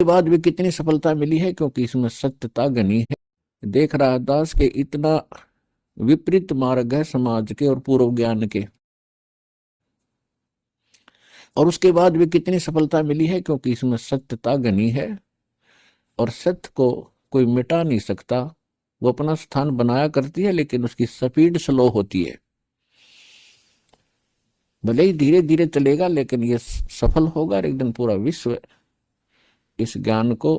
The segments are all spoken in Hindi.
बाद भी कितनी सफलता मिली है, क्योंकि इसमें सत्यता घनी है। देख रहा दास के इतना विपरीत मार्ग है समाज के और पूर्व ज्ञान के, और उसके बाद भी कितनी सफलता मिली है, क्योंकि इसमें सत्यता घनी है और सत्य को कोई मिटा नहीं सकता। वो अपना स्थान बनाया करती है, लेकिन उसकी स्पीड स्लो होती है। भले ही धीरे धीरे चलेगा, लेकिन ये सफल होगा और एक दिन पूरा विश्व इस ज्ञान को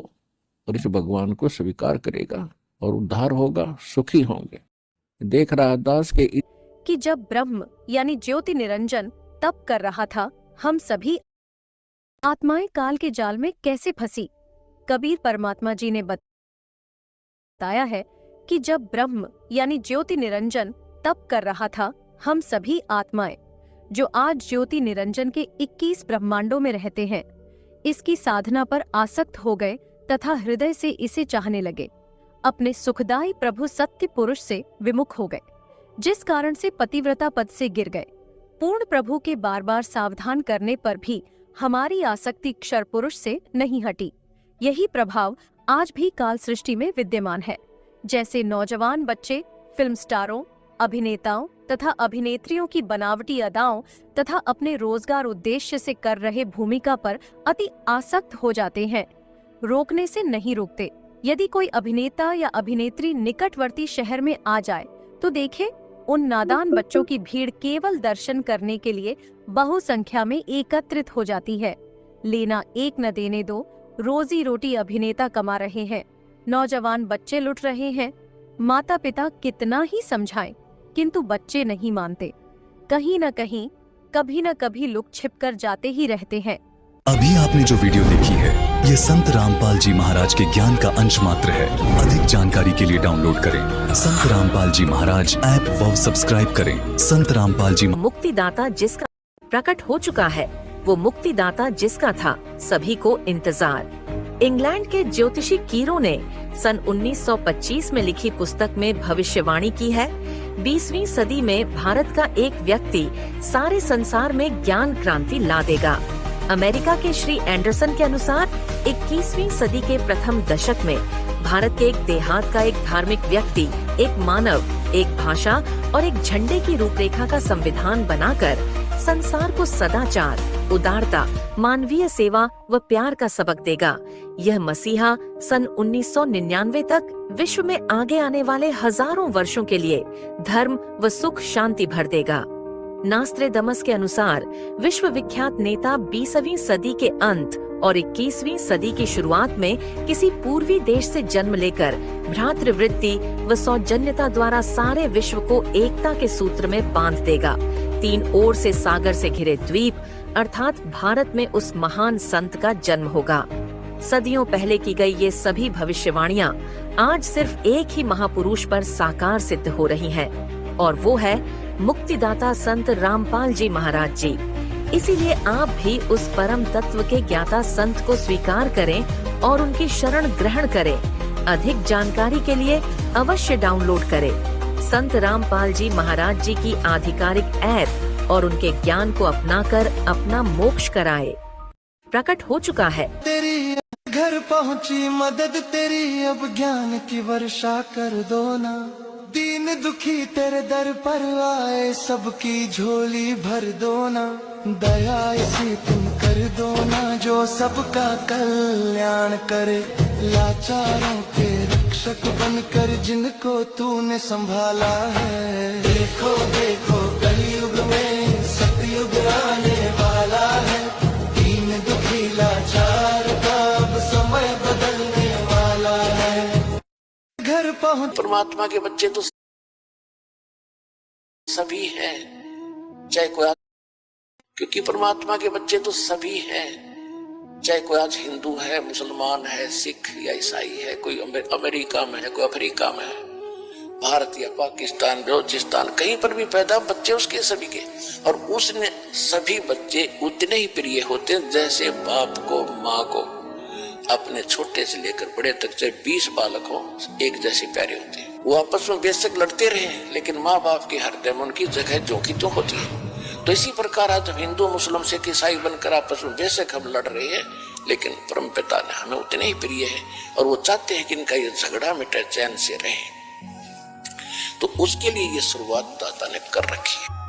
और इस भगवान को स्वीकार करेगा और उद्धार होगा, सुखी होंगे। देख रहा दास के कि जब ब्रह्म यानी ज्योति निरंजन तप कर रहा था, हम सभी आत्माएं काल के जाल में कैसे फंसी। कबीर परमात्मा जी ने बताया है कि जब ब्रह्म यानी ज्योति निरंजन तप कर रहा था, हम सभी आत्माएं जो आज ज्योति निरंजन के 21 ब्रह्मांडों में रहते हैं, इसकी साधना पर आसक्त हो गए तथा हृदय से इसे चाहने लगे। अपने सुखदायी प्रभु सत्य पुरुष से विमुख हो गए, जिस कारण से पतिव्रता पद से गिर गए। पूर्ण प्रभु के बार बार सावधान करने पर भी हमारी आसक्ति क्षर पुरुष से नहीं हटी। यही प्रभाव आज भी काल सृष्टि में विद्यमान है। जैसे नौजवान बच्चे फिल्म स्टारों, अभिनेताओं तथा अभिनेत्रियों की बनावटी अदाओं तथा अपने रोजगार उद्देश्य से कर रहे भूमिका पर अति आसक्त हो जाते हैं, रोकने से नहीं रुकते। यदि कोई अभिनेता या अभिनेत्री निकटवर्ती शहर में आ जाए तो देखे उन नादान बच्चों की भीड़ केवल दर्शन करने के लिए बहुसंख्या में एकत्रित हो जाती है। लेना एक न देने दो, रोजी रोटी अभिनेता कमा रहे हैं, नौजवान बच्चे लुट रहे हैं। माता पिता कितना ही समझाएं, किंतु बच्चे नहीं मानते। कहीं न कहीं कभी न कभी लुक छिप कर जाते ही रहते हैं। अभी आपने जो वीडियो देखी है, ये संत रामपाल जी महाराज के ज्ञान का अंश मात्र है। अधिक जानकारी के लिए डाउनलोड करें संत रामपाल जी महाराज ऐप व सब्सक्राइब करें। संत रामपाल जी मुक्तिदाता जिसका प्रकट हो चुका है, वो मुक्तिदाता जिसका था सभी को इंतजार। इंग्लैंड के ज्योतिषी कीरो ने सन 1925 में लिखी पुस्तक में भविष्यवाणी की है, 20वीं सदी में भारत का एक व्यक्ति सारे संसार में ज्ञान क्रांति ला देगा। अमेरिका के श्री एंडरसन के अनुसार 21वीं सदी के प्रथम दशक में भारत के एक देहात का एक धार्मिक व्यक्ति, एक मानव, एक भाषा और एक झंडे की रूपरेखा का संविधान बनाकर संसार को सदाचार, उदारता, मानवीय सेवा व प्यार का सबक देगा। यह मसीहा सन 1999 तक विश्व में आगे आने वाले हजारों वर्षों के लिए धर्म व सुख शांति भर देगा। नास्त्रेदमस के अनुसार विश्व विख्यात नेता 20वीं सदी के अंत और 21वीं सदी की शुरुआत में किसी पूर्वी देश से जन्म लेकर भ्रातृवृत्ति व सौजन्यता द्वारा सारे विश्व को एकता के सूत्र में बांध देगा। 3 ओर से सागर से घिरे द्वीप अर्थात भारत में उस महान संत का जन्म होगा। सदियों पहले की गई ये सभी भविष्यवाणियां आज सिर्फ एक ही महापुरुष पर साकार सिद्ध हो रही हैं, और वो है मुक्तिदाता संत रामपाल जी महाराज जी। इसीलिए आप भी उस परम तत्व के ज्ञाता संत को स्वीकार करें और उनकी शरण ग्रहण करें। अधिक जानकारी के लिए अवश्य डाउनलोड करें संत रामपाल जी महाराज जी की आधिकारिक ऐप और उनके ज्ञान को अपनाकर अपना मोक्ष कराए। प्रकट हो चुका है। तेरी घर पहुंची मदद तेरी, अब ज्ञान की वर्षा कर दो ना। दीन दुखी तेरे दर पर आए, सबकी झोली भर दो ना। दया ऐसी तुम कर दो ना, जो सबका कल्याण करे। लाचारों के रक्षक बनकर जिनको तूने संभाला है। देखो देखो कलयुग में सतयुग आने वाला है। दीन दुखी लाचार का अब समय बदलने वाला है। घर पहुंच परमात्मा के बच्चे तो सभी हैं, चाहे कोई, क्योंकि परमात्मा के बच्चे तो सभी हैं, चाहे कोई आज हिंदू है, मुसलमान है, सिख या ईसाई है, कोई अमेरिका में है, कोई अफ्रीका में है, भारत या पाकिस्तान, बलोचिस्तान, कहीं पर भी पैदा बच्चे उसके सभी के। और उसने सभी बच्चे उतने ही प्रिय होते हैं जैसे बाप को माँ को अपने छोटे से लेकर बड़े तक चाहे 20 बालक हो, एक जैसे प्यारे होते हैं। वो आपस में बेशक लड़ते रहे, लेकिन माँ बाप के हृदय में उनकी जगह जो की तो होती है। तो इसी प्रकार आज हम हिंदू मुस्लिम सिख ईसाई बनकर आपस में बेशक हम लड़ रहे हैं, लेकिन परमपिता ने हमें उतने ही प्रिय है और वो चाहते हैं कि इनका ये झगड़ा मिटे, चैन से रहे। तो उसके लिए ये शुरुआत दाता ने कर रखी है।